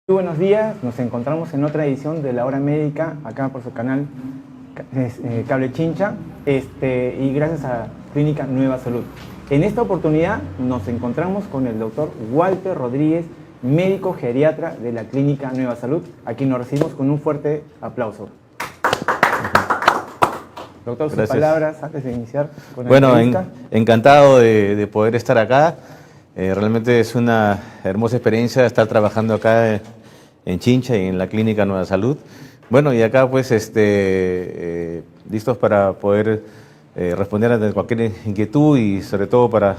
Buenos días, nos encontramos en otra edición de La Hora Médica, acá por su canal Cable Chincha, y gracias a Clínica Nueva Salud. En esta oportunidad nos encontramos con el doctor Walter Rodríguez, médico geriatra de la Clínica Nueva Salud, a quien nos recibimos con un fuerte aplauso. Doctor, sus palabras antes de iniciar con la entrevista. Bueno, encantado de poder estar acá. Realmente es una hermosa experiencia estar trabajando acá en Chincha y en la Clínica Nueva Salud. Bueno, y acá pues listos para poder responder a cualquier inquietud y sobre todo para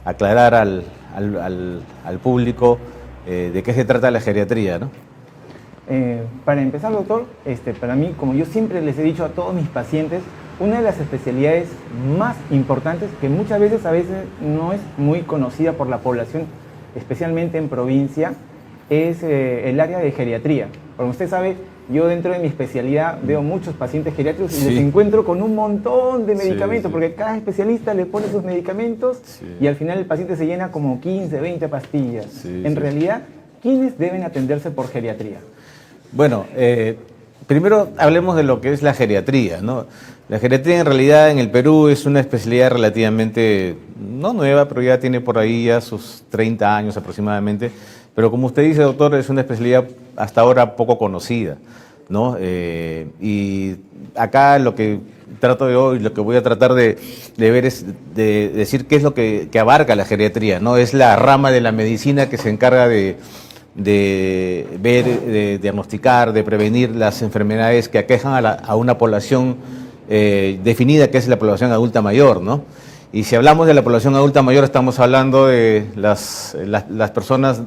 aclarar al público de qué se trata la geriatría, ¿no? Para empezar, doctor, para mí, como yo siempre les he dicho a todos mis pacientes, una de las especialidades más importantes que muchas veces no es muy conocida por la población, especialmente en provincia, es el área de geriatría. Como usted sabe, yo dentro de mi especialidad veo muchos pacientes geriátricos y les encuentro con un montón de medicamentos, porque cada especialista le pone sus medicamentos y al final el paciente se llena como 15, 20 pastillas. En realidad, ¿quiénes deben atenderse por geriatría? Bueno, primero hablemos de lo que es la geriatría, ¿no? La geriatría en realidad en el Perú es una especialidad relativamente, no nueva, pero ya tiene por ahí ya sus 30 años aproximadamente. Pero como usted dice, doctor, es una especialidad hasta ahora poco conocida, ¿no? Y acá lo que trato de hoy, lo que voy a tratar de ver es de decir qué es lo que abarca la geriatría, ¿no? Es la rama de la medicina que se encarga de ver, de diagnosticar, de prevenir las enfermedades que aquejan a una población definida, que es la población adulta mayor, ¿no? Y si hablamos de la población adulta mayor, estamos hablando de las personas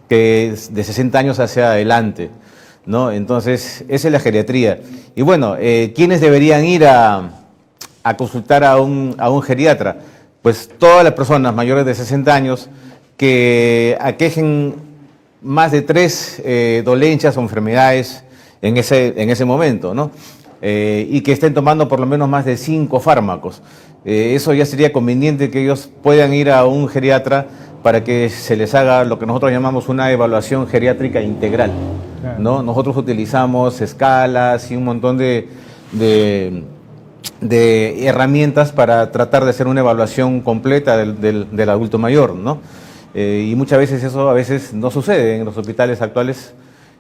que de 60 años hacia adelante, ¿no? Entonces, esa es la geriatría. Y bueno, ¿quiénes deberían ir a consultar a un geriatra? Pues todas las personas mayores de 60 años que aquejen más de 3 dolencias o enfermedades en ese momento, ¿no? Y que estén tomando por lo menos más de 5 fármacos. Eso ya sería conveniente que ellos puedan ir a un geriatra para que se les haga lo que nosotros llamamos una evaluación geriátrica integral, ¿no? Nosotros utilizamos escalas y un montón de herramientas para tratar de hacer una evaluación completa del adulto mayor, ¿no? Y muchas veces eso no sucede en los hospitales actuales.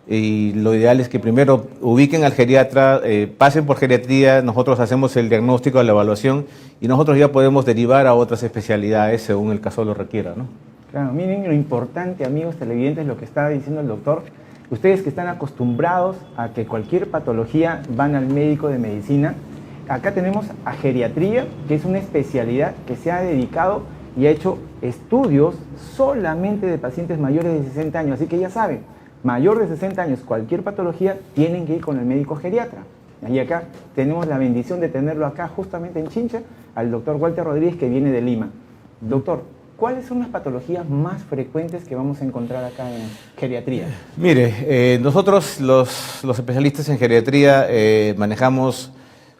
Y lo ideal es que primero ubiquen al geriatra, pasen por geriatría, nosotros hacemos el diagnóstico, la evaluación y nosotros ya podemos derivar a otras especialidades según el caso lo requiera, ¿no? Claro, miren lo importante, amigos televidentes, lo que está diciendo el doctor. Ustedes que están acostumbrados a que cualquier patología van al médico de medicina, acá tenemos a geriatría, que es una especialidad que se ha dedicado y ha hecho estudios solamente de pacientes mayores de 60 años, así que ya saben, mayor de 60 años, cualquier patología, tienen que ir con el médico geriatra. Y acá tenemos la bendición de tenerlo acá justamente en Chincha, al doctor Walter Rodríguez, que viene de Lima. Doctor, ¿cuáles son las patologías más frecuentes que vamos a encontrar acá en geriatría? Mire, nosotros los especialistas en geriatría manejamos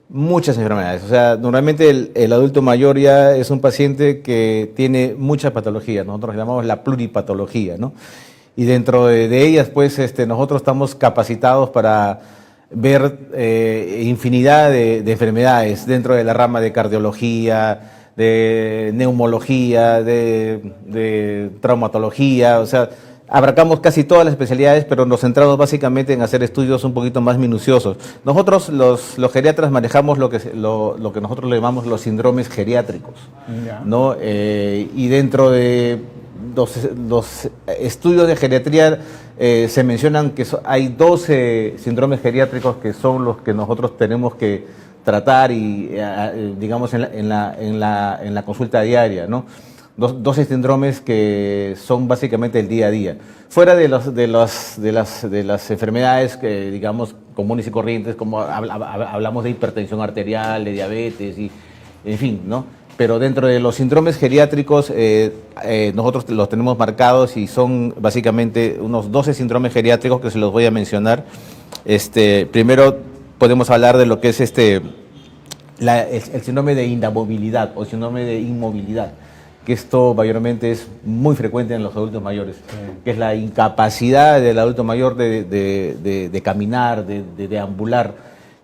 muchas enfermedades. O sea, normalmente el adulto mayor ya es un paciente que tiene muchas patologías. Nosotros llamamos la pluripatología, ¿no? Y dentro de ellas, pues, nosotros estamos capacitados para ver infinidad de enfermedades dentro de la rama de cardiología, de neumología, de traumatología. O sea, abarcamos casi todas las especialidades, pero nos centramos básicamente en hacer estudios un poquito más minuciosos. Nosotros, los geriatras, manejamos lo que nosotros le llamamos los síndromes geriátricos, ¿no? Y dentro de los estudios de geriatría se mencionan que hay 12 síndromes geriátricos que son los que nosotros tenemos que tratar y digamos en la consulta diaria, ¿no? 12 síndromes que son básicamente el día a día. Fuera de las enfermedades que digamos comunes y corrientes, como hablamos de hipertensión arterial, de diabetes y en fin, ¿no? Pero dentro de los síndromes geriátricos nosotros los tenemos marcados y son básicamente unos 12 síndromes geriátricos que se los voy a mencionar. Primero podemos hablar de lo que es el síndrome de inamovilidad o síndrome de inmovilidad. que esto mayormente es muy frecuente en los adultos mayores, que es la incapacidad del adulto mayor de caminar, de deambular,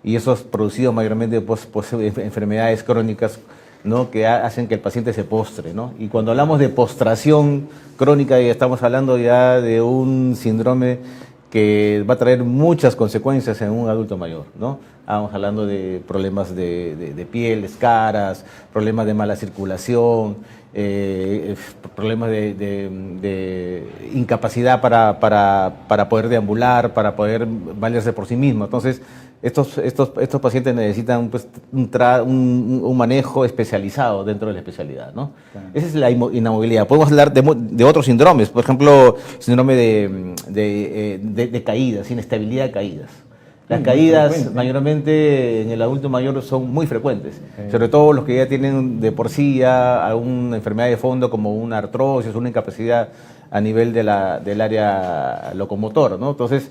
y eso es producido mayormente por enfermedades crónicas, ¿no? Que hacen que el paciente se postre, ¿no? Y cuando hablamos de postración crónica, ya estamos hablando ya de un síndrome que va a traer muchas consecuencias en un adulto mayor, ¿no? Estamos hablando de problemas de piel, escaras, problemas de mala circulación, problemas de incapacidad para poder deambular, para poder valerse por sí mismo. Entonces, estos pacientes necesitan pues, un manejo especializado dentro de la especialidad, ¿no? Claro. Esa es la inamovilidad. Podemos hablar de otros síndromes, por ejemplo, síndrome de caídas, inestabilidad de caídas. Las caídas mayormente en el adulto mayor son muy frecuentes, sobre todo los que ya tienen de por sí ya alguna enfermedad de fondo como una artrosis, una incapacidad a nivel del área locomotor, ¿no? Entonces,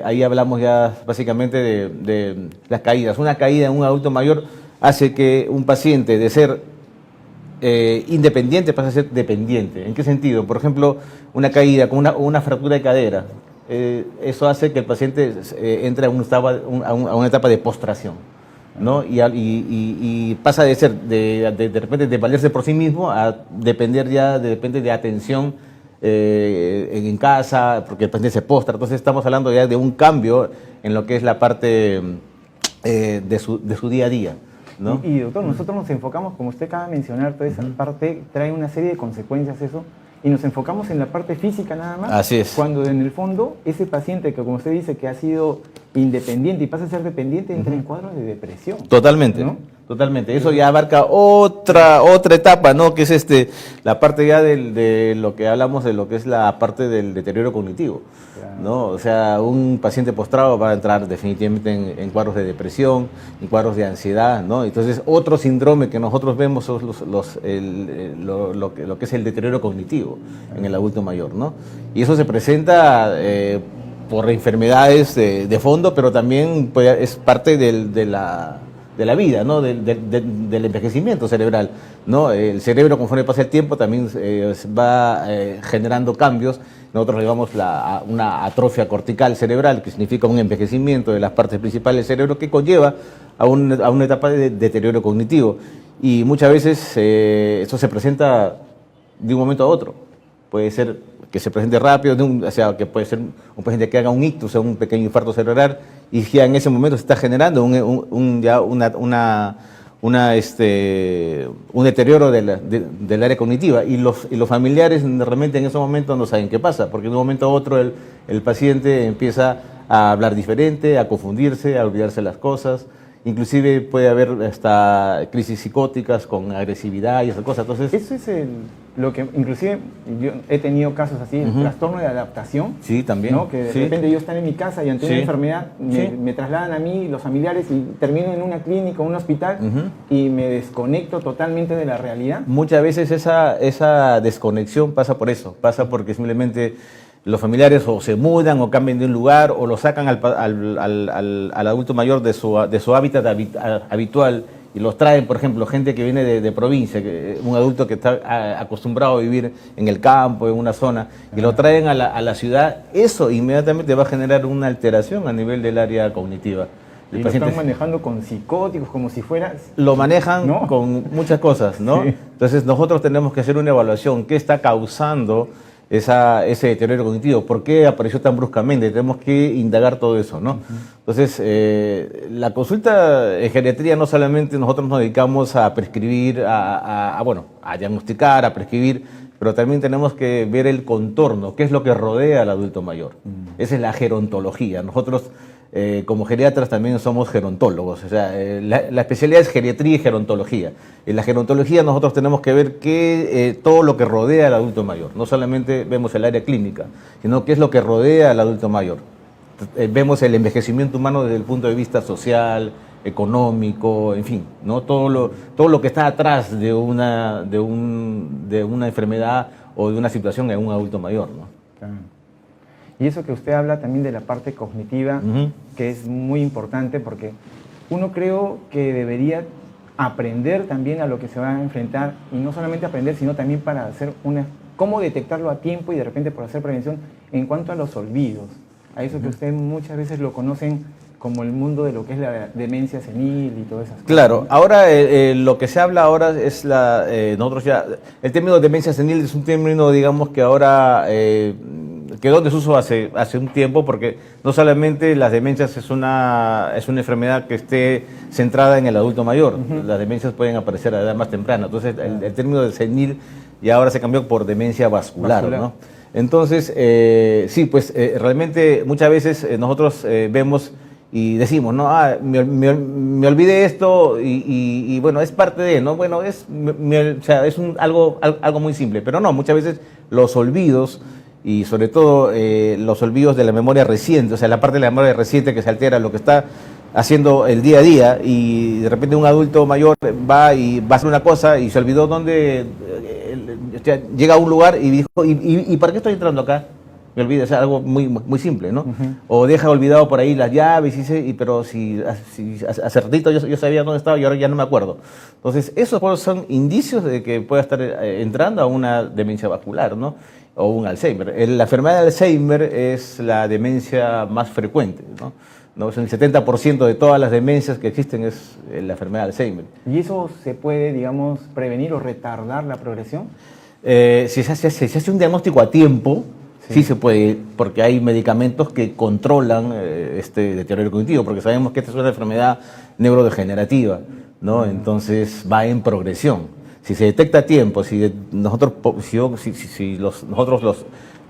ahí hablamos ya básicamente de las caídas. Una caída en un adulto mayor hace que un paciente de ser independiente pase a ser dependiente. ¿En qué sentido? Por ejemplo, una caída con una fractura de cadera. Eso hace que el paciente entre a una etapa de postración, ¿no? Y pasa de ser de repente de valerse por sí mismo a depender ya de atención en casa, porque el paciente se postra. Entonces estamos hablando ya de un cambio en lo que es la parte de su día a día, ¿no? Y doctor, nosotros nos enfocamos, como usted acaba de mencionar, toda esa parte trae una serie de consecuencias eso, y nos enfocamos en la parte física nada más. Así es. Cuando en el fondo ese paciente que, como usted dice, que ha sido independiente y pasa a ser dependiente, entra en cuadros de depresión. Totalmente, ¿no? Totalmente. Eso ya abarca otra etapa, ¿no? Que es la parte ya de lo que hablamos de lo que es la parte del deterioro cognitivo, claro, ¿no? O sea, un paciente postrado va a entrar definitivamente en cuadros de depresión, en cuadros de ansiedad, ¿no? Entonces, otro síndrome que nosotros vemos son lo que es el deterioro cognitivo en el adulto mayor, ¿no? Y eso se presenta por enfermedades de fondo, pero también pues, es parte de la vida, ¿no? Del envejecimiento cerebral, ¿no? El cerebro, conforme pasa el tiempo, también va generando cambios. Nosotros le llamamos una atrofia cortical cerebral, que significa un envejecimiento de las partes principales del cerebro que conlleva a una etapa de deterioro cognitivo. Y muchas veces eso se presenta de un momento a otro. Puede ser que se presente rápido, o sea, que puede ser un paciente que haga un ictus, o sea, un pequeño infarto cerebral, y ya en ese momento se está generando un deterioro del área cognitiva, y los familiares realmente en ese momento no saben qué pasa, porque de un momento a otro el paciente empieza a hablar diferente, a confundirse, a olvidarse las cosas. Inclusive puede haber hasta crisis psicóticas con agresividad y esas cosas. Entonces, eso es lo que, inclusive, yo he tenido casos así, el trastorno de adaptación. Sí, también. ¿no? Que de repente yo estoy en mi casa y ante una enfermedad me trasladan a mí, los familiares, y termino en una clínica o un hospital y me desconecto totalmente de la realidad. Muchas veces esa desconexión pasa por eso, pasa porque simplemente los familiares o se mudan o cambian de un lugar o lo sacan al adulto mayor de su hábitat habitual y los traen, por ejemplo, gente que viene de provincia, un adulto que está acostumbrado a vivir en el campo, en una zona, y lo traen a la ciudad. Eso inmediatamente va a generar una alteración a nivel del área cognitiva. Y lo están manejando con psicóticos, como si fuera... Lo manejan con muchas cosas, ¿no? Sí. Entonces nosotros tenemos que hacer una evaluación. ¿Qué está causando ese deterioro cognitivo? ¿Por qué apareció tan bruscamente? Tenemos que indagar todo eso, ¿no? Entonces, la consulta en geriatría no solamente nosotros nos dedicamos a prescribir, a diagnosticar, a prescribir, pero también tenemos que ver el contorno, qué es lo que rodea al adulto mayor. Esa es la gerontología. Nosotros, como geriatras, también somos gerontólogos. O sea, la especialidad es geriatría y gerontología. En la gerontología nosotros tenemos que ver todo lo que rodea al adulto mayor. No solamente vemos el área clínica, sino qué es lo que rodea al adulto mayor. Vemos el envejecimiento humano desde el punto de vista social, económico, en fin, ¿no? Todo lo que está atrás de una enfermedad o de una situación en un adulto mayor, ¿no? Claro. Y eso que usted habla también de la parte cognitiva, que es muy importante, porque uno creo que debería aprender también a lo que se va a enfrentar, y no solamente aprender, sino también para hacer cómo detectarlo a tiempo y de repente por hacer prevención en cuanto a los olvidos, a eso que ustedes muchas veces lo conocen como el mundo de lo que es la demencia senil y todas esas cosas. Claro, ahora lo que se habla ahora es nosotros ya, el término demencia senil es un término, digamos, que ahora quedó en desuso hace un tiempo, porque no solamente las demencias es una enfermedad que esté centrada en el adulto mayor, las demencias pueden aparecer a edad más temprana, entonces el término de senil ya ahora se cambió por demencia vascular, ¿no? Entonces, sí, pues realmente muchas veces nosotros vemos y decimos, no, me olvidé esto y bueno, es parte de, ¿no? Bueno, o sea, es algo muy simple, pero no, muchas veces los olvidos y sobre todo los olvidos de la memoria reciente, o sea, la parte de la memoria reciente que se altera, lo que está haciendo el día a día, y de repente un adulto mayor va a hacer una cosa y se olvidó dónde, llega a un lugar y dijo, ¿y para qué estoy entrando acá? Me olvidé, es algo muy simple, ¿no? O deja olvidado por ahí las llaves, pero si hace ratito yo sabía dónde estaba y ahora ya no me acuerdo. Entonces, esos son indicios de que pueda estar entrando a una demencia vascular, ¿no? O un Alzheimer. La enfermedad de Alzheimer es la demencia más frecuente, ¿no? ¿No? El 70% de todas las demencias que existen es la enfermedad de Alzheimer. ¿Y eso se puede, digamos, prevenir o retardar la progresión? Si se hace un diagnóstico a tiempo, sí se puede, porque hay medicamentos que controlan este deterioro cognitivo, porque sabemos que esta es una enfermedad neurodegenerativa, ¿no? Entonces va en progresión. Si se detecta a tiempo, si nosotros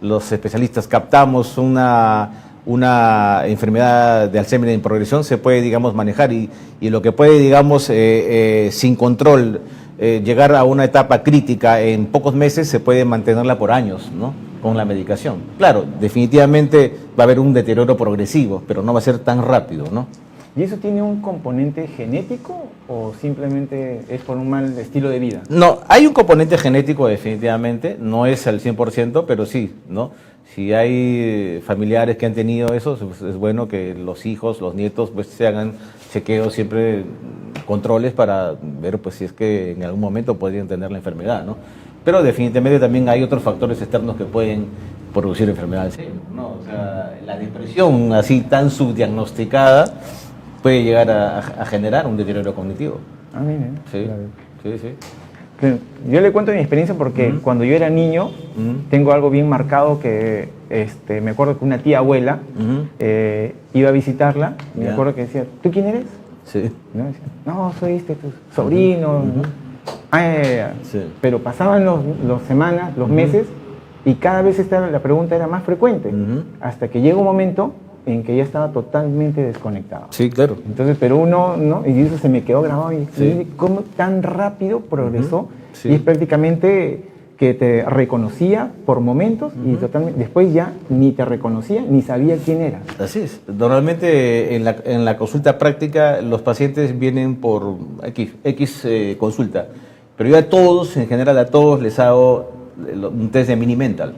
los especialistas captamos una enfermedad de Alzheimer en progresión, se puede, digamos, manejar y lo que puede, digamos, sin control, llegar a una etapa crítica en pocos meses, se puede mantenerla por años, ¿no? Con la medicación. Claro, definitivamente va a haber un deterioro progresivo, pero no va a ser tan rápido, ¿no? ¿Y eso tiene un componente genético o simplemente es por un mal estilo de vida? No, hay un componente genético definitivamente, no es al 100%, pero sí, ¿no? Si hay familiares que han tenido eso, pues es bueno que los hijos, los nietos, pues se hagan chequeos siempre, controles para ver pues si es que en algún momento podrían tener la enfermedad, ¿no? Pero definitivamente también hay otros factores externos que pueden producir enfermedad, ¿no? O sea, la depresión así tan subdiagnosticada puede llegar a generar un deterioro cognitivo. Ah, mire. Sí, Claro. sí. Yo le cuento mi experiencia porque cuando yo era niño, tengo algo bien marcado que me acuerdo que una tía abuela iba a visitarla y me acuerdo que decía, ¿tú quién eres? Sí. ¿No? Decía, no, soy tu sobrino. ¿no? Sí. Pero pasaban las semanas, los meses, y cada vez la pregunta era más frecuente, hasta que llega un momento en que ya estaba totalmente desconectado. Sí, claro. Entonces, pero uno, ¿no? Y eso se me quedó grabado, y cómo tan rápido progresó, Sí. y es prácticamente que te reconocía por momentos y totalmente, después ya ni te reconocía ni sabía quién era. Así es. Normalmente en la consulta práctica los pacientes vienen por X consulta, pero yo a todos, en general a todos les hago un test de mini mental,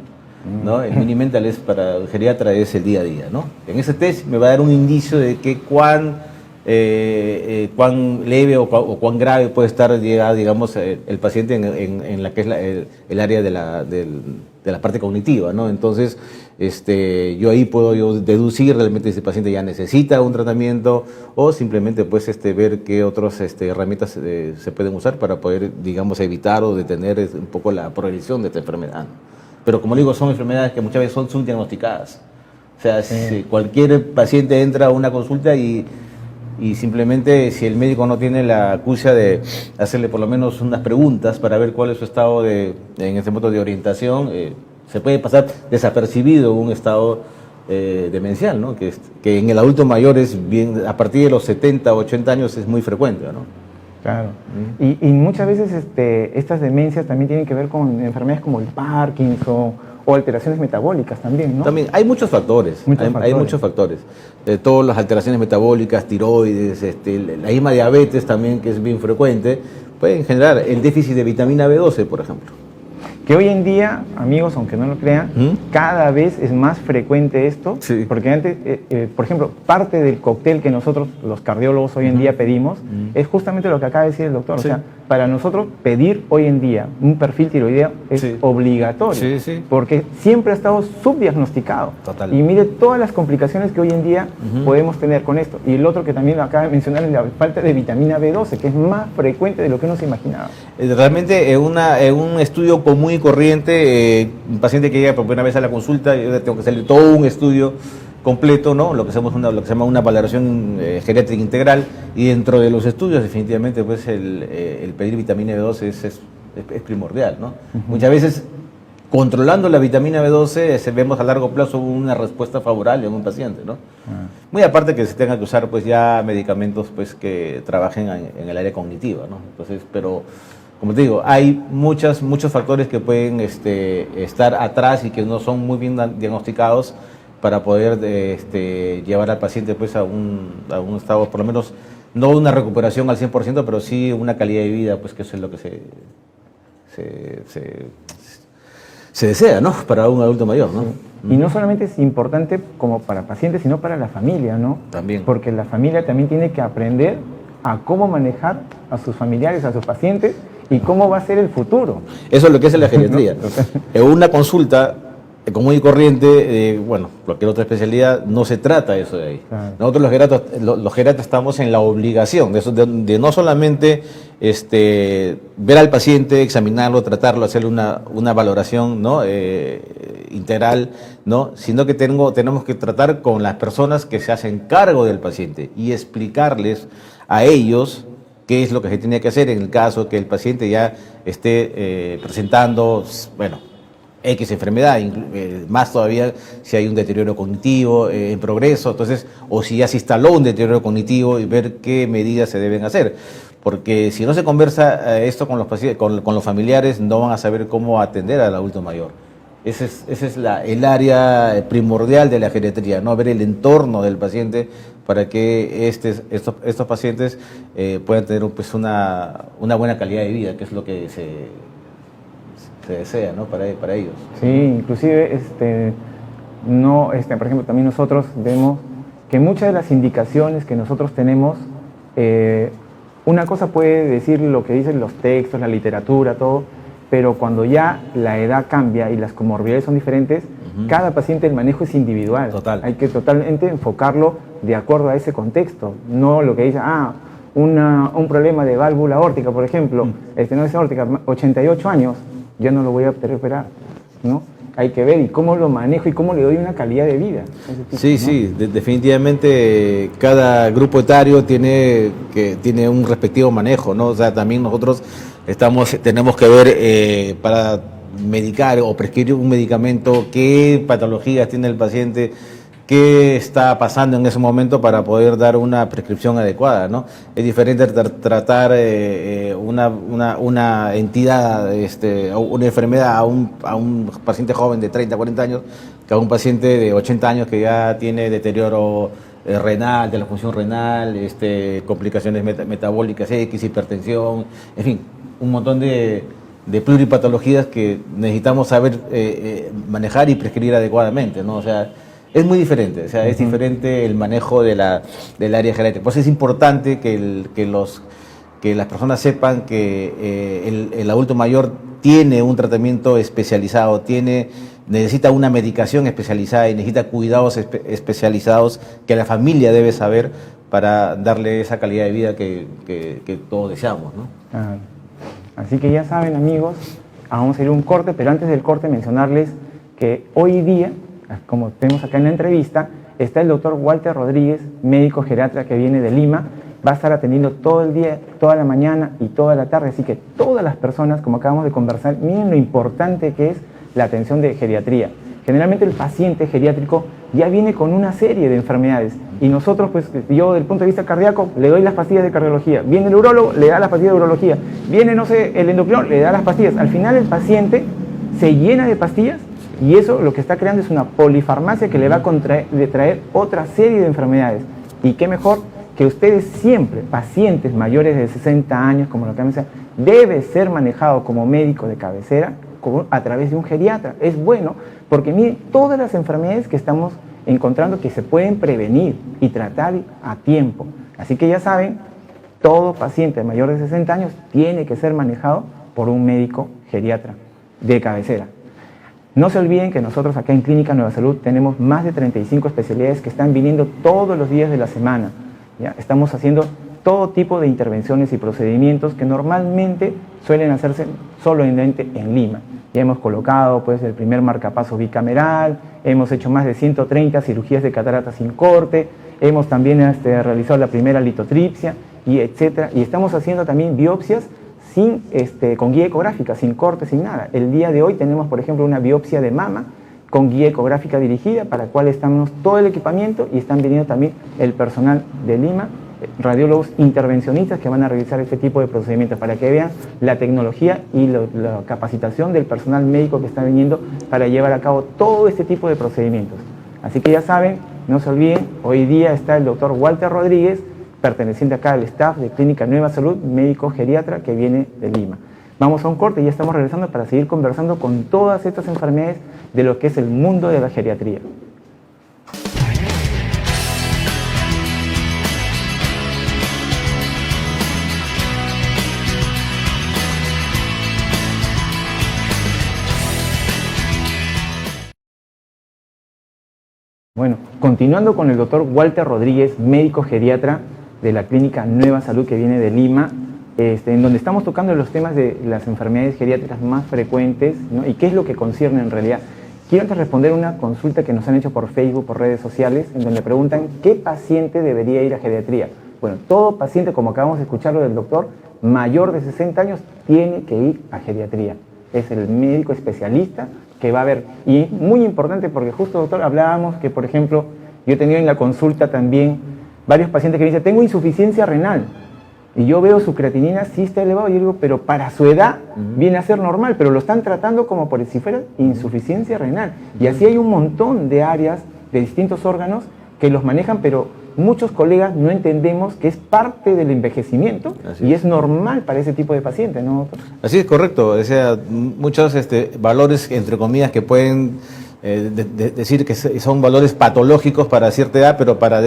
¿no? El mini mental es para el geriatra, es el día a día, ¿no? En ese test me va a dar un indicio de que cuán leve o cuán grave puede estar llegado, digamos, el paciente en la que es el área de la parte cognitiva, ¿no? Entonces, yo ahí puedo deducir realmente si el paciente ya necesita un tratamiento o simplemente pues ver qué otras herramientas se pueden usar para poder, digamos, evitar o detener un poco la progresión de esta enfermedad. Pero como digo, son enfermedades que muchas veces son subdiagnosticadas. O sea, si cualquier paciente entra a una consulta y simplemente si el médico no tiene la acucia de hacerle por lo menos unas preguntas para ver cuál es su estado en este momento de orientación, se puede pasar desapercibido un estado demencial, ¿no? Que en el adulto mayor es bien, a partir de los 70 o 80 años es muy frecuente, ¿no? Claro. Y muchas veces estas demencias también tienen que ver con enfermedades como el Parkinson o alteraciones metabólicas también, ¿no? También hay muchos factores. Hay muchos factores. Todas las alteraciones metabólicas, tiroides, la misma diabetes también, que es bien frecuente, pueden generar el déficit de vitamina B12, por ejemplo. que hoy en día, amigos, aunque no lo crean, cada vez es más frecuente esto, Sí. porque antes, por ejemplo, parte del cóctel que nosotros, los cardiólogos, hoy en día pedimos, es justamente lo que acaba de decir el doctor. Sí. O sea, para nosotros pedir hoy en día un perfil tiroideo es Sí. obligatorio, Sí, sí. porque siempre ha estado subdiagnosticado. Total. Y mire todas las complicaciones que hoy en día podemos tener con esto. Y el otro que también lo acaba de mencionar es la falta de vitamina B12, que es más frecuente de lo que uno se imaginaba. Realmente en un estudio común y corriente, un paciente que llega por primera vez a la consulta, yo tengo que hacerle todo un estudio completo, ¿no? Lo que se llama una valoración geriátrica integral, y dentro de los estudios definitivamente pues el pedir vitamina B12 es primordial, ¿no? Muchas veces controlando la vitamina B12 vemos a largo plazo una respuesta favorable en un paciente, ¿no? Muy aparte que se tenga que usar pues ya medicamentos pues que trabajen en el área cognitiva, ¿no? Entonces, pero como te digo, hay muchos factores que pueden estar atrás y que no son muy bien diagnosticados para poder llevar al paciente pues a un estado, por lo menos, no una recuperación al 100%, pero sí una calidad de vida, pues que eso es lo que se desea, ¿no? Para un adulto mayor, ¿no? Y no solamente es importante como para pacientes, sino para la familia, ¿no? También. Porque la familia también tiene que aprender a cómo manejar a sus familiares, a sus pacientes, y cómo va a ser el futuro. Eso es lo que es la geriatría. En una consulta común y corriente, bueno, cualquier otra especialidad, no se trata eso de ahí. Claro. Nosotros los geriatras estamos en la obligación de no solamente ver al paciente, examinarlo, tratarlo, hacerle una valoración, ¿no? Integral, ¿no? Sino que tenemos que tratar con las personas que se hacen cargo del paciente y explicarles a ellos qué es lo que se tiene que hacer en el caso que el paciente ya esté presentando, bueno, X enfermedad, más todavía si hay un deterioro cognitivo en progreso, entonces, o si ya se instaló un deterioro cognitivo, y ver qué medidas se deben hacer. Porque si no se conversa esto con los pacientes, con los familiares, no van a saber cómo atender al adulto mayor. Ese es el área primordial de la geriatría, ¿no? Ver el entorno del paciente para que estos pacientes puedan tener pues, una buena calidad de vida, que es lo que se desea, ¿no? para ellos. Sí, inclusive, por ejemplo, también nosotros vemos que muchas de las indicaciones que nosotros tenemos, una cosa puede decir lo que dicen los textos, la literatura, todo, pero cuando ya la edad cambia y las comorbilidades son diferentes, cada paciente el manejo es individual. Total. Hay que totalmente enfocarlo de acuerdo a ese contexto, no lo que dice, un problema de válvula aórtica, por ejemplo, no es aórtica, 88 años, ya no lo voy a operar, ¿no? Hay que ver y cómo lo manejo y cómo le doy una calidad de vida. Sí, ¿no? Sí, definitivamente cada grupo etario tiene un respectivo manejo, ¿no? O sea, también nosotros tenemos que ver para medicar o prescribir un medicamento, qué patologías tiene el paciente, qué está pasando en ese momento para poder dar una prescripción adecuada, ¿no? Es diferente tratar una entidad, una enfermedad a un paciente joven de 30, 40 años que a un paciente de 80 años que ya tiene deterioro renal, de la función renal, complicaciones metabólicas X, hipertensión, en fin, un montón de pluripatologías que necesitamos saber manejar y prescribir adecuadamente, ¿no? O sea, es muy diferente, o sea, es diferente el manejo del área geriátrica. Pues es importante que las personas sepan que el adulto mayor tiene un tratamiento especializado, necesita una medicación especializada y necesita cuidados especializados que la familia debe saber para darle esa calidad de vida que todos deseamos, ¿no? Así que ya saben, amigos, vamos a ir a un corte, pero antes del corte mencionarles que hoy día, como vemos acá en la entrevista, está el doctor Walter Rodríguez, médico geriatra que viene de Lima, va a estar atendiendo todo el día, toda la mañana y toda la tarde, así que todas las personas, como acabamos de conversar, miren lo importante que es la atención de geriatría. Generalmente el paciente geriátrico ya viene con una serie de enfermedades y nosotros, pues yo del punto de vista cardíaco, le doy las pastillas de cardiología, viene el urólogo, le da las pastillas de urología, viene, no sé, el endocrinólogo, le da las pastillas. Al final el paciente se llena de pastillas y eso lo que está creando es una polifarmacia que le va a traer otra serie de enfermedades. Y qué mejor que ustedes siempre, pacientes mayores de 60 años, como lo que mencionan, debe ser manejado como médico de cabecera a través de un geriatra. Es bueno porque mire todas las enfermedades que estamos encontrando que se pueden prevenir y tratar a tiempo. Así que ya saben, todo paciente mayor de 60 años tiene que ser manejado por un médico geriatra de cabecera. No se olviden que nosotros acá en Clínica Nueva Salud tenemos más de 35 especialidades que están viniendo todos los días de la semana. ¿Ya? Estamos haciendo todo tipo de intervenciones y procedimientos que normalmente suelen hacerse solamente en Lima. Ya hemos colocado pues, el primer marcapaso bicameral, hemos hecho más de 130 cirugías de catarata sin corte, hemos también realizado la primera litotripsia, y etcétera. Y estamos haciendo también biopsias con guía ecográfica, sin corte, sin nada. El día de hoy tenemos, por ejemplo, una biopsia de mama con guía ecográfica dirigida, para la cual estamos todo el equipamiento y están viniendo también el personal de Lima, radiólogos intervencionistas que van a realizar este tipo de procedimientos para que vean la tecnología y la capacitación del personal médico que está viniendo para llevar a cabo todo este tipo de procedimientos. Así que ya saben, no se olviden, hoy día está el doctor Walter Rodríguez, perteneciente acá al staff de Clínica Nueva Salud, médico geriatra que viene de Lima. Vamos a un corte y ya estamos regresando para seguir conversando con todas estas enfermedades de lo que es el mundo de la geriatría. Bueno, continuando con el doctor Walter Rodríguez, médico geriatra de la Clínica Nueva Salud que viene de Lima, en donde estamos tocando los temas de las enfermedades geriátricas más frecuentes, ¿no? Y qué es lo que concierne en realidad. Quiero antes responder una consulta que nos han hecho por Facebook, por redes sociales, en donde preguntan ¿qué paciente debería ir a geriatría? Bueno, todo paciente, como acabamos de escucharlo del doctor, mayor de 60 años tiene que ir a geriatría. Es el médico especialista que va a ver. Y muy importante porque justo, doctor, hablábamos que, por ejemplo, yo he tenido en la consulta también varios pacientes que me dicen, tengo insuficiencia renal. Y yo veo su creatinina, sí está elevado, y yo digo, pero para su edad viene a ser normal, pero lo están tratando como por si fuera insuficiencia renal. Y así hay un montón de áreas de distintos órganos que los manejan, pero muchos colegas no entendemos que es parte del envejecimiento y es normal para ese tipo de pacientes, ¿no, doctor? Así es, correcto. O sea, muchos valores, entre comillas, que pueden decir que son valores patológicos para cierta edad, pero para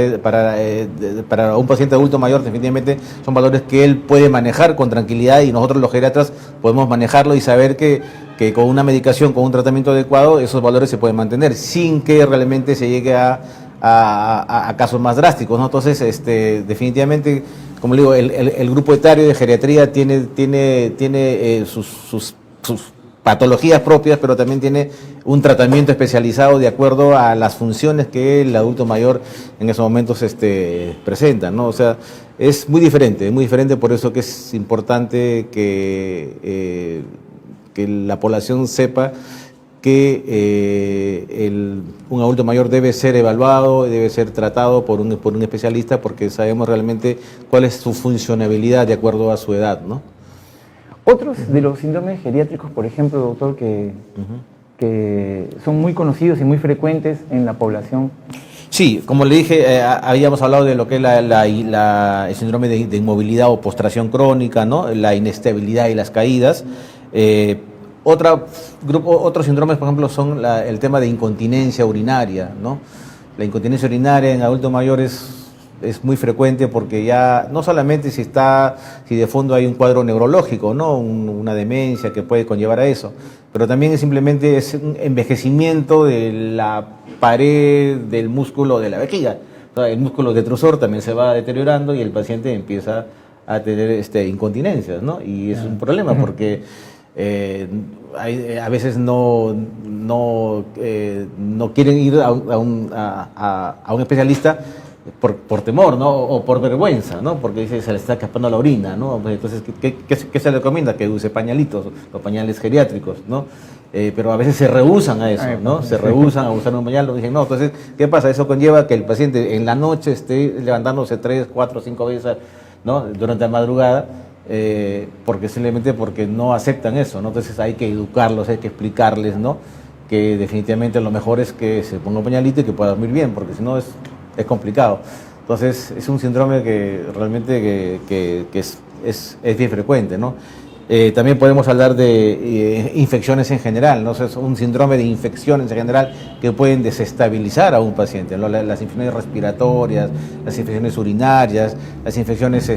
un paciente adulto mayor definitivamente son valores que él puede manejar con tranquilidad y nosotros los geriatras podemos manejarlo y saber que con una medicación, con un tratamiento adecuado, esos valores se pueden mantener sin que realmente se llegue a casos más drásticos, ¿no? Entonces, definitivamente, como le digo, el grupo etario de geriatría tiene sus patologías propias, pero también tiene un tratamiento especializado de acuerdo a las funciones que el adulto mayor en esos momentos presenta, ¿no? O sea, es muy diferente, por eso que es importante que la población sepa que un adulto mayor debe ser evaluado, debe ser tratado por un especialista, porque sabemos realmente cuál es su funcionabilidad de acuerdo a su edad, ¿no? Otros de los síndromes geriátricos, por ejemplo, doctor, que son muy conocidos y muy frecuentes en la población. Sí, como le dije, habíamos hablado de lo que es el síndrome de inmovilidad o postración crónica, ¿no? La inestabilidad y las caídas. Otros síndromes, por ejemplo, son el tema de incontinencia urinaria, ¿no? La incontinencia urinaria en adultos mayores es muy frecuente porque ya no solamente si de fondo hay un cuadro neurológico, ¿no? Una demencia que puede conllevar a eso, pero también simplemente es un envejecimiento de la pared del músculo de la vejiga. O sea, el músculo detrusor también se va deteriorando y el paciente empieza a tener incontinencias, ¿no? Y es un problema porque a veces no quieren ir a un especialista por temor, ¿no? O por vergüenza, ¿no? Porque dice, se le está escapando la orina, ¿no? Entonces, ¿qué se le recomienda? Que use pañalitos, los pañales geriátricos, ¿no? Pero a veces se rehúsan a eso, ¿no? Se rehúsan a usar un pañal, dicen, no, entonces, ¿qué pasa? Eso conlleva que el paciente en la noche esté levantándose 3, 4, 5 veces, ¿no? Durante la madrugada, simplemente porque no aceptan eso, ¿no? Entonces hay que educarlos, hay que explicarles, ¿no? Que definitivamente lo mejor es que se ponga un pañalito y que pueda dormir bien, porque si no es complicado. Entonces es un síndrome que realmente que es bien frecuente, ¿no? También podemos hablar de infecciones en general, ¿no? O sea, es un síndrome de infecciones en general que pueden desestabilizar a un paciente, ¿no? Las infecciones respiratorias, las infecciones urinarias, las infecciones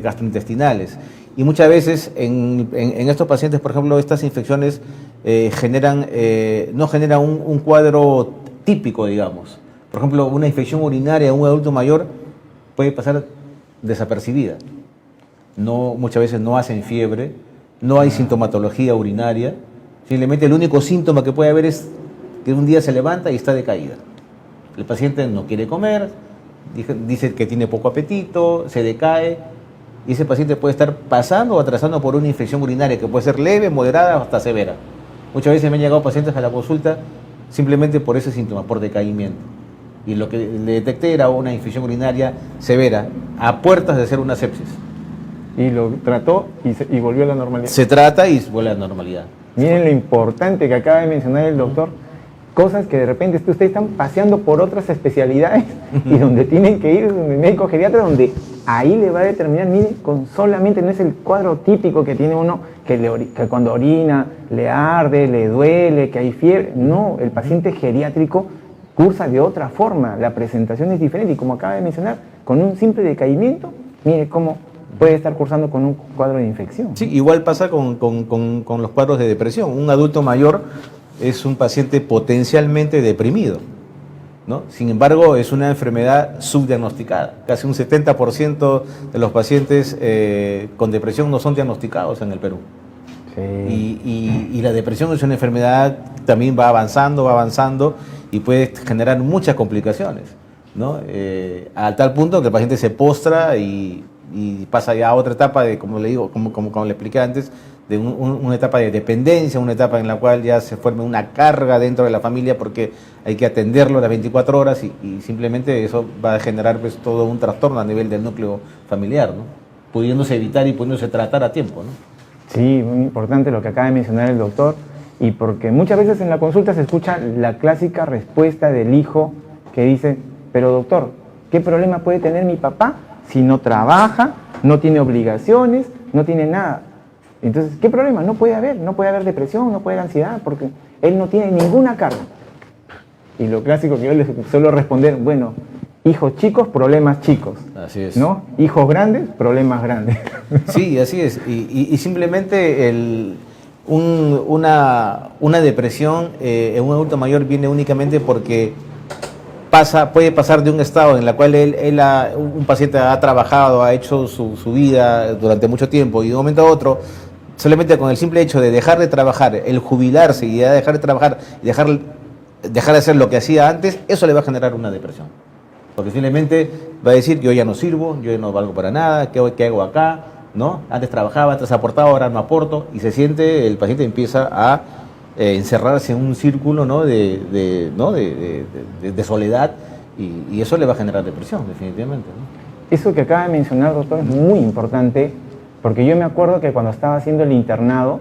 gastrointestinales. Y muchas veces en estos pacientes, por ejemplo, estas infecciones no generan un cuadro típico, digamos. Por ejemplo, una infección urinaria en un adulto mayor puede pasar desapercibida. Muchas veces no hacen fiebre, no hay sintomatología urinaria, simplemente el único síntoma que puede haber es que un día se levanta y está decaída. El paciente no quiere comer, dice que tiene poco apetito, se decae, y ese paciente puede estar pasando o atrasando por una infección urinaria que puede ser leve, moderada o hasta severa. Muchas veces me han llegado pacientes a la consulta simplemente por ese síntoma, por decaimiento. Y lo que le detecté era una infección urinaria severa, a puertas de ser una sepsis. Y lo trató y volvió a la normalidad. Se trata y vuelve a la normalidad. Miren lo importante que acaba de mencionar el doctor. Cosas que de repente ustedes están paseando por otras especialidades y donde tienen que ir, donde el médico geriatra, donde ahí le va a determinar, miren, con solamente no es el cuadro típico que tiene uno, que cuando orina le arde, le duele, que hay fiebre. No, el paciente geriátrico cursa de otra forma, la presentación es diferente y como acaba de mencionar, con un simple decaimiento, mire cómo puede estar cursando con un cuadro de infección. Sí, igual pasa con los cuadros de depresión. Un adulto mayor es un paciente potencialmente deprimido, ¿no? Sin embargo, es una enfermedad subdiagnosticada. Casi un 70% de los pacientes con depresión no son diagnosticados en el Perú. Sí. Y la depresión es una enfermedad que también va avanzando y puede generar muchas complicaciones, ¿no? A tal punto que el paciente se postra y pasa ya a otra etapa de, como le digo, como le expliqué antes, de una etapa de dependencia, una etapa en la cual ya se forma una carga dentro de la familia porque hay que atenderlo las 24 horas y simplemente eso va a generar pues todo un trastorno a nivel del núcleo familiar, ¿no? Pudiéndose evitar y pudiéndose tratar a tiempo, ¿no? Sí, muy importante lo que acaba de mencionar el doctor, y porque muchas veces en la consulta se escucha la clásica respuesta del hijo que dice, pero doctor, ¿qué problema puede tener mi papá si no trabaja, no tiene obligaciones, no tiene nada? Entonces, ¿qué problema? No puede haber depresión, no puede haber ansiedad, porque él no tiene ninguna carga. Y lo clásico que yo les suelo responder, bueno, hijos chicos, problemas chicos. Así es. ¿No? Hijos grandes, problemas grandes. Sí, así es. Y simplemente una depresión en un adulto mayor viene únicamente porque puede pasar de un estado en el cual un paciente ha trabajado, ha hecho su vida durante mucho tiempo y de un momento a otro, solamente con el simple hecho de dejar de trabajar, el jubilarse y dejar de trabajar y dejar de hacer lo que hacía antes, eso le va a generar una depresión. Porque simplemente va a decir, yo ya no sirvo, yo ya no valgo para nada, ¿qué hago acá? ¿No? Antes trabajaba, antes aportaba, ahora no aporto, y el paciente empieza a encerrarse en un círculo, ¿no? de soledad, y eso le va a generar depresión, definitivamente, ¿no? Eso que acaba de mencionar, doctor, es muy importante, porque yo me acuerdo que cuando estaba haciendo el internado,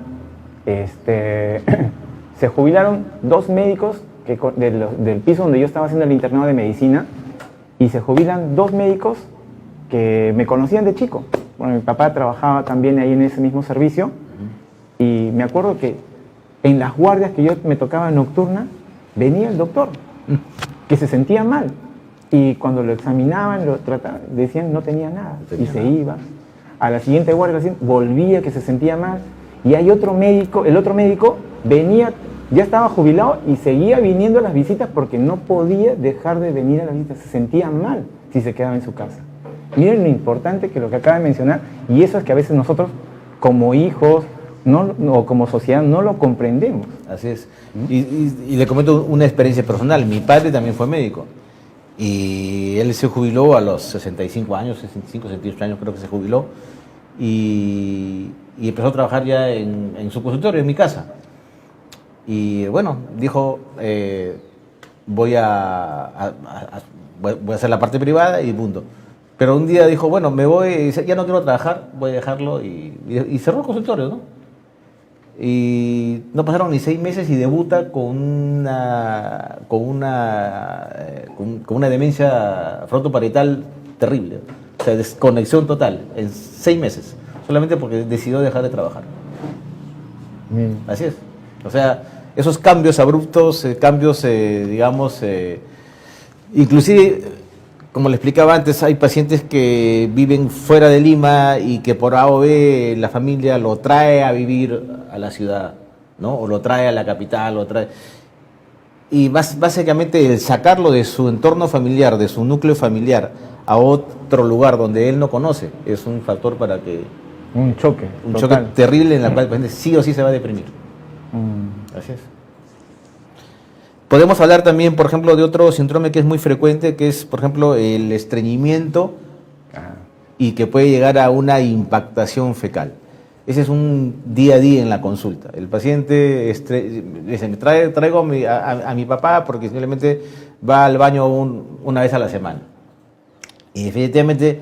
se jubilaron 2 médicos del piso donde yo estaba haciendo el internado de medicina, y se jubilan 2 médicos que me conocían de chico. Bueno, mi papá trabajaba también ahí en ese mismo servicio, y me acuerdo que en las guardias que yo me tocaba nocturna, venía el doctor, que se sentía mal, y cuando lo examinaban, lo trataban, decían no tenía nada, y se iba. A la siguiente guardia volvía, que se sentía mal, y hay otro médico, el otro médico venía, ya estaba jubilado y seguía viniendo a las visitas porque no podía dejar de venir a las visitas, se sentía mal si se quedaba en su casa. Miren lo importante que lo que acaba de mencionar, y eso es que a veces nosotros como hijos o como sociedad no lo comprendemos. Así es. Y le comento una experiencia personal. Mi padre también fue médico y él se jubiló a los 65 años, 65, 68 años creo que se jubiló, y empezó a trabajar ya en su consultorio, en mi casa. Y bueno, dijo, voy a hacer la parte privada y punto. Pero un día dijo, bueno, me voy, ya no quiero trabajar, voy a dejarlo, y cerró el consultorio, ¿no? Y no pasaron ni 6 meses y debuta con una demencia frontoparietal terrible. O sea, desconexión total, en 6 meses, solamente porque decidió dejar de trabajar. Así es. O sea, esos cambios abruptos, digamos, inclusive, como le explicaba antes, hay pacientes que viven fuera de Lima y que por A o B la familia lo trae a vivir a la ciudad, ¿no? O lo trae a la capital, lo trae. Y básicamente el sacarlo de su entorno familiar, de su núcleo familiar, a otro lugar donde él no conoce, es un factor para que... Un choque. Un choque terrible en la cual el paciente sí o sí se va a deprimir. Así es. Podemos hablar también, por ejemplo, de otro síndrome que es muy frecuente, que es, por ejemplo, el estreñimiento y que puede llegar a una impactación fecal. Ese es un día a día en la consulta. El paciente dice, traigo a mi papá porque simplemente va al baño una vez a la semana. Y definitivamente,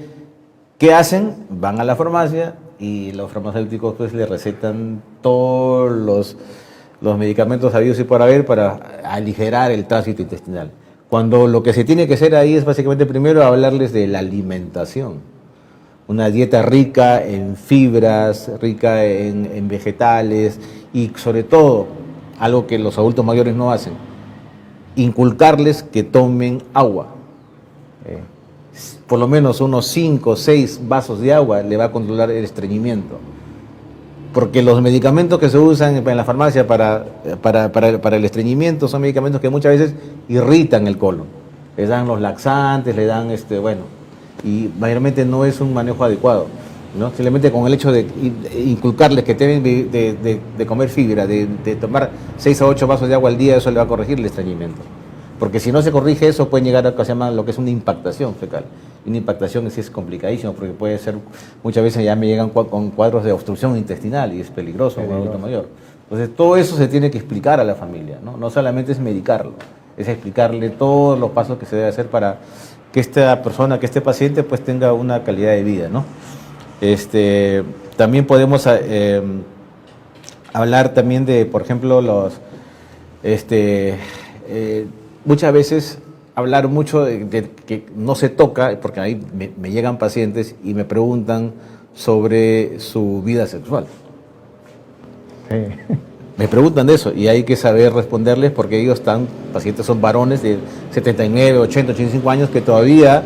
¿qué hacen? Van a la farmacia y los farmacéuticos pues le recetan todos los medicamentos habidos y por haber para aligerar el tránsito intestinal. Cuando lo que se tiene que hacer ahí es básicamente primero hablarles de la alimentación. Una dieta rica en fibras, rica en vegetales y sobre todo, algo que los adultos mayores no hacen, inculcarles que tomen agua. Por lo menos unos 5 o 6 vasos de agua le va a controlar el estreñimiento. Porque los medicamentos que se usan en la farmacia para el estreñimiento son medicamentos que muchas veces irritan el colon. Les dan los laxantes, le dan, y mayormente no es un manejo adecuado, ¿no? Simplemente con el hecho de inculcarles que deben de comer fibra, de tomar 6 a 8 vasos de agua al día, eso le va a corregir el estreñimiento. Porque si no se corrige eso, puede llegar a lo que es una impactación fecal. Y una impactación sí es complicadísimo, porque puede ser, muchas veces ya me llegan con cuadros de obstrucción intestinal y es peligroso en un adulto mayor. Entonces todo eso se tiene que explicar a la familia, ¿no? No solamente es medicarlo, es explicarle todos los pasos que se debe hacer para que esta persona, que este paciente pues tenga una calidad de vida, ¿no? También podemos hablar también de, por ejemplo, muchas veces hablar mucho de que no se toca, porque ahí me llegan pacientes y me preguntan sobre su vida sexual. Sí. Me preguntan de eso y hay que saber responderles porque ellos pacientes son varones de 79, 80, 85 años que todavía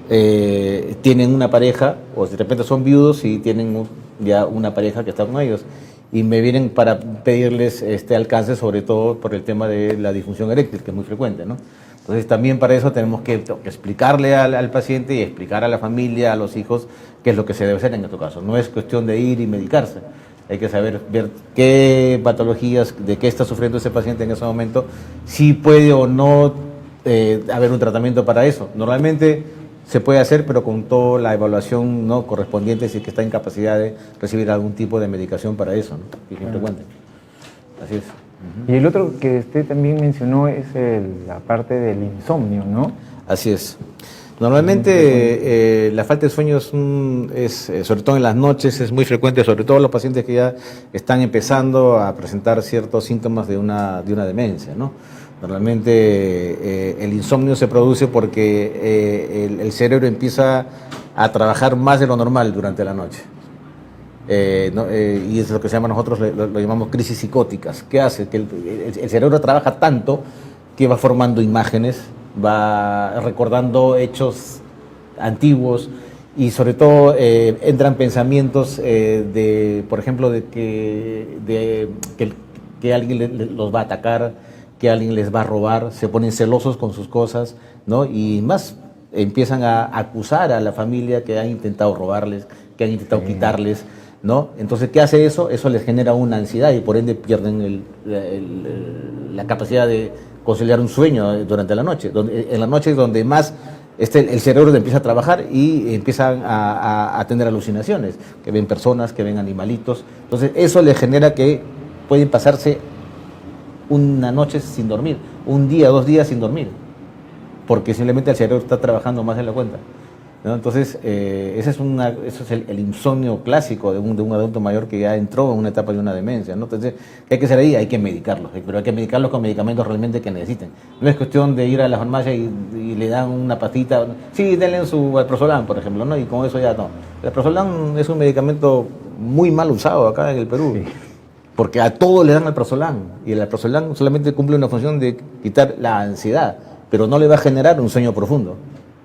tienen una pareja o de repente son viudos y tienen ya una pareja que está con ellos y me vienen para pedirles alcance, sobre todo por el tema de la disfunción eréctil, que es muy frecuente, ¿no? Entonces también para eso tenemos que explicarle al paciente y explicar a la familia, a los hijos, qué es lo que se debe hacer en este caso. No es cuestión de ir y medicarse. Hay que saber ver qué patologías, de qué está sufriendo ese paciente en ese momento, si puede o no haber un tratamiento para eso. Normalmente se puede hacer, pero con toda la evaluación no correspondiente, si es que está en capacidad de recibir algún tipo de medicación para eso, ¿no? Y siempre cuente. Así es. Y el otro que usted también mencionó es la parte del insomnio, ¿no? Así es. Normalmente la falta de sueño sobre todo en las noches, es muy frecuente, sobre todo los pacientes que ya están empezando a presentar ciertos síntomas de una demencia, ¿no? Normalmente el insomnio se produce porque el cerebro empieza a trabajar más de lo normal durante la noche. Y es lo que nosotros lo llamamos crisis psicóticas. ¿Qué hace? Que el cerebro trabaja tanto que va formando imágenes, va recordando hechos antiguos y sobre todo entran pensamientos por ejemplo, de que alguien los va a atacar, que alguien les va a robar, se ponen celosos con sus cosas, ¿no? Y más empiezan a acusar a la familia que han intentado robarles, que han intentado quitarles, ¿no? Entonces, ¿qué hace eso? Eso les genera una ansiedad y por ende pierden la capacidad de conciliar un sueño durante la noche. En la noche es donde más el cerebro empieza a trabajar y empiezan a tener alucinaciones, que ven personas, que ven animalitos. Entonces, eso les genera que pueden pasarse una noche sin dormir, un día, 2 días sin dormir, porque simplemente el cerebro está trabajando más de la cuenta, ¿no? Entonces, ese es el insomnio clásico de un adulto mayor que ya entró en una etapa de una demencia, ¿no? Entonces, ¿qué hay que hacer ahí? Hay que medicarlos, pero hay que medicarlos con medicamentos realmente que necesiten. No es cuestión de ir a la farmacia y le dan una pastita. Sí, denle su alprazolam, por ejemplo, ¿no? Y con eso ya no. El alprazolam es un medicamento muy mal usado acá en el Perú. Sí. porque a todos le dan alprazolam, y el alprazolam solamente cumple una función de quitar la ansiedad, pero no le va a generar un sueño profundo.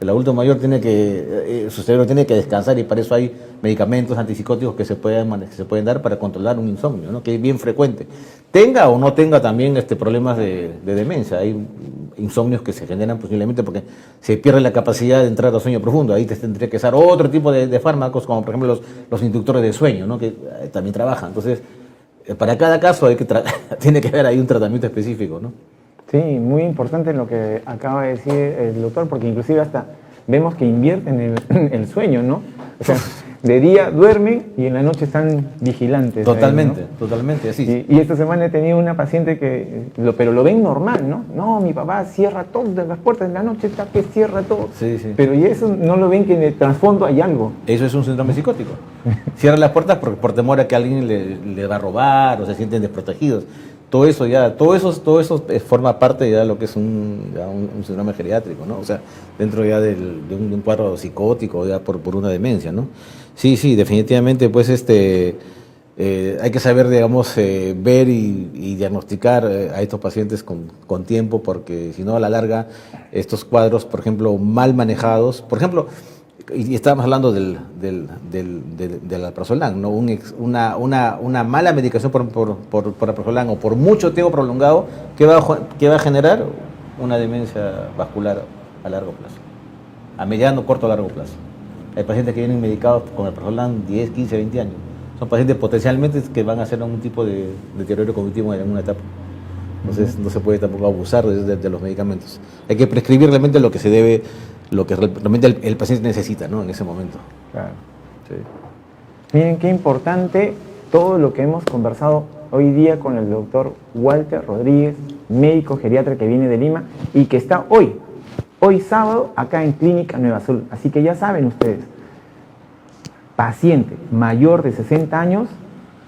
El adulto mayor su cerebro tiene que descansar, y para eso hay medicamentos antipsicóticos que se pueden dar para controlar un insomnio, ¿no? Que es bien frecuente. Tenga o no tenga también problemas de demencia. Hay insomnios que se generan posiblemente porque se pierde la capacidad de entrar al sueño profundo. Ahí te tendría que usar otro tipo de fármacos, como por ejemplo los inductores de sueño, ¿no? Que también trabajan. Entonces, para cada caso tiene que haber ahí un tratamiento específico, ¿no? Sí, muy importante lo que acaba de decir el doctor, porque inclusive hasta vemos que invierten el sueño, ¿no? O sea, de día duermen y en la noche están vigilantes. Totalmente, ahí, ¿no? totalmente, así. Y esta semana he tenido una paciente pero lo ven normal, ¿no? No, mi papá cierra todas las puertas en la noche, está que cierra todo. Sí, sí. Pero y eso no lo ven, que en el trasfondo hay algo. Eso es un síndrome psicótico. Cierran las puertas por temor a que alguien le va a robar, o se sienten desprotegidos. Todo eso forma parte ya de lo que es un síndrome geriátrico, ¿no? O sea, dentro ya de un cuadro psicótico, ya por una demencia, ¿no? Sí, definitivamente, pues hay que saber, digamos, ver y diagnosticar a estos pacientes con tiempo, porque si no, a la larga, estos cuadros, por ejemplo, mal manejados, por ejemplo, y estábamos hablando del alprazolam, ¿no? Una mala medicación por alprazolam, o por mucho tiempo prolongado, ¿qué va a generar? Una demencia vascular a largo plazo, a mediano, corto, a largo plazo. Hay pacientes que vienen medicados con alprazolam 10, 15, 20 años. Son pacientes potencialmente que van a hacer algún tipo de deterioro cognitivo en alguna etapa. Entonces no se puede tampoco abusar de los medicamentos. Hay que prescribir realmente lo que se debe, lo que realmente el paciente necesita, ¿no? En ese momento. Claro. Sí. Miren qué importante todo lo que hemos conversado hoy día con el doctor Walter Rodríguez, médico geriatra que viene de Lima y que está hoy sábado, acá en Clínica Nueva Salud. Así que ya saben ustedes, paciente mayor de 60 años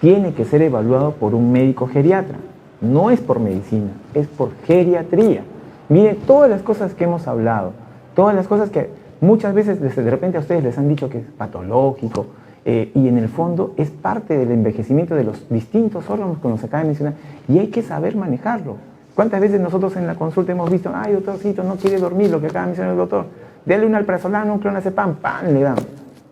tiene que ser evaluado por un médico geriatra. No es por medicina, es por geriatría. Miren todas las cosas que hemos hablado, todas las cosas que muchas veces de repente a ustedes les han dicho que es patológico, y en el fondo es parte del envejecimiento de los distintos órganos que nos acaba de mencionar, y hay que saber manejarlo. ¿Cuántas veces nosotros en la consulta hemos visto, ay doctorcito, no quiere dormir, lo que acaba de mencionar el doctor, dele un alprazolam, un clonazepam, ¡pam!, le dan.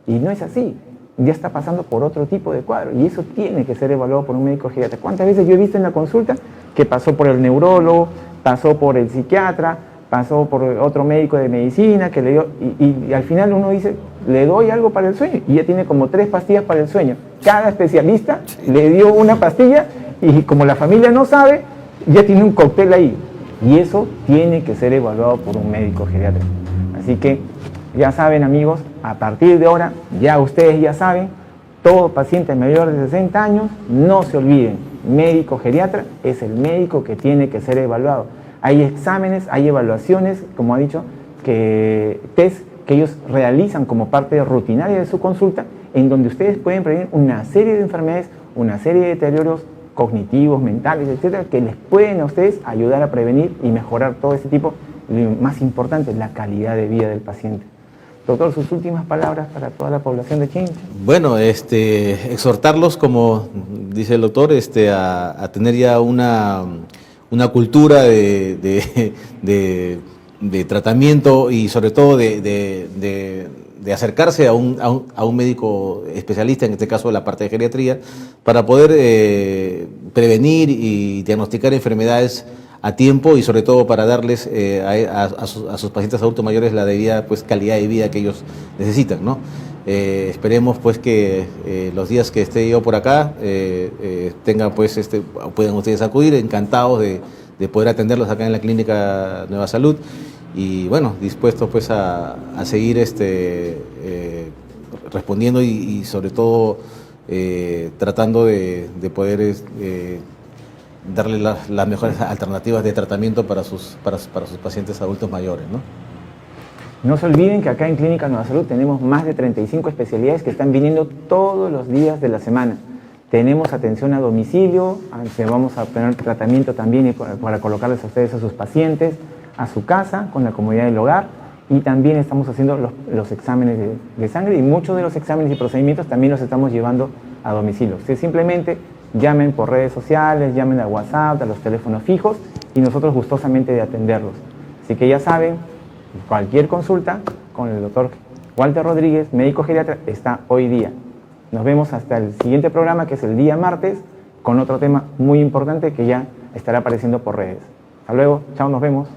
Y no es así, ya está pasando por otro tipo de cuadro, y eso tiene que ser evaluado por un médico geriatra. ¿Cuántas veces yo he visto en la consulta que pasó por el neurólogo, pasó por el psiquiatra, pasó por otro médico de medicina, que le dio, y al final uno dice, le doy algo para el sueño, y ya tiene como 3 pastillas para el sueño. Cada especialista le dio una pastilla, y como la familia no sabe, ya tiene un cóctel ahí, y eso tiene que ser evaluado por un médico geriatra. Así que ya saben, amigos, a partir de ahora, ya ustedes ya saben, todo paciente mayor de 60 años, no se olviden, médico geriatra es el médico que tiene que ser evaluado. Hay exámenes, hay evaluaciones, como ha dicho, test que ellos realizan como parte rutinaria de su consulta, en donde ustedes pueden prevenir una serie de enfermedades, una serie de deterioros cognitivos, mentales, etcétera, que les pueden a ustedes ayudar a prevenir y mejorar todo ese tipo. Y lo más importante, la calidad de vida del paciente. Doctor, sus últimas palabras para toda la población de Chincha. Bueno, exhortarlos, como dice el doctor, a tener ya una cultura de tratamiento, y sobre todo de acercarse a un médico especialista, en este caso la parte de geriatría, para poder prevenir y diagnosticar enfermedades a tiempo, y sobre todo para darles a sus pacientes adultos mayores la debida, pues, calidad de vida que ellos necesitan, ¿no? Esperemos, pues, que los días que esté yo por acá tengan, pues, puedan ustedes acudir, encantados de poder atenderlos acá en la Clínica Nueva Salud, y bueno, dispuestos, pues, a seguir respondiendo y sobre todo tratando de poder darle las mejores alternativas de tratamiento para sus pacientes adultos mayores, ¿no? No se olviden que acá en Clínica Nueva Salud tenemos más de 35 especialidades que están viniendo todos los días de la semana. Tenemos atención a domicilio, vamos a tener tratamiento también para colocarles a ustedes a sus pacientes, a su casa, con la comodidad del hogar, y también estamos haciendo los exámenes de sangre, y muchos de los exámenes y procedimientos también los estamos llevando a domicilio. Ustedes simplemente llamen por redes sociales, llamen al WhatsApp, a los teléfonos fijos y nosotros gustosamente de atenderlos. Así que ya saben, cualquier consulta con el doctor Walter Rodríguez, médico geriatra, está hoy día. Nos vemos hasta el siguiente programa, que es el día martes, con otro tema muy importante que ya estará apareciendo por redes. Hasta luego, chao, nos vemos.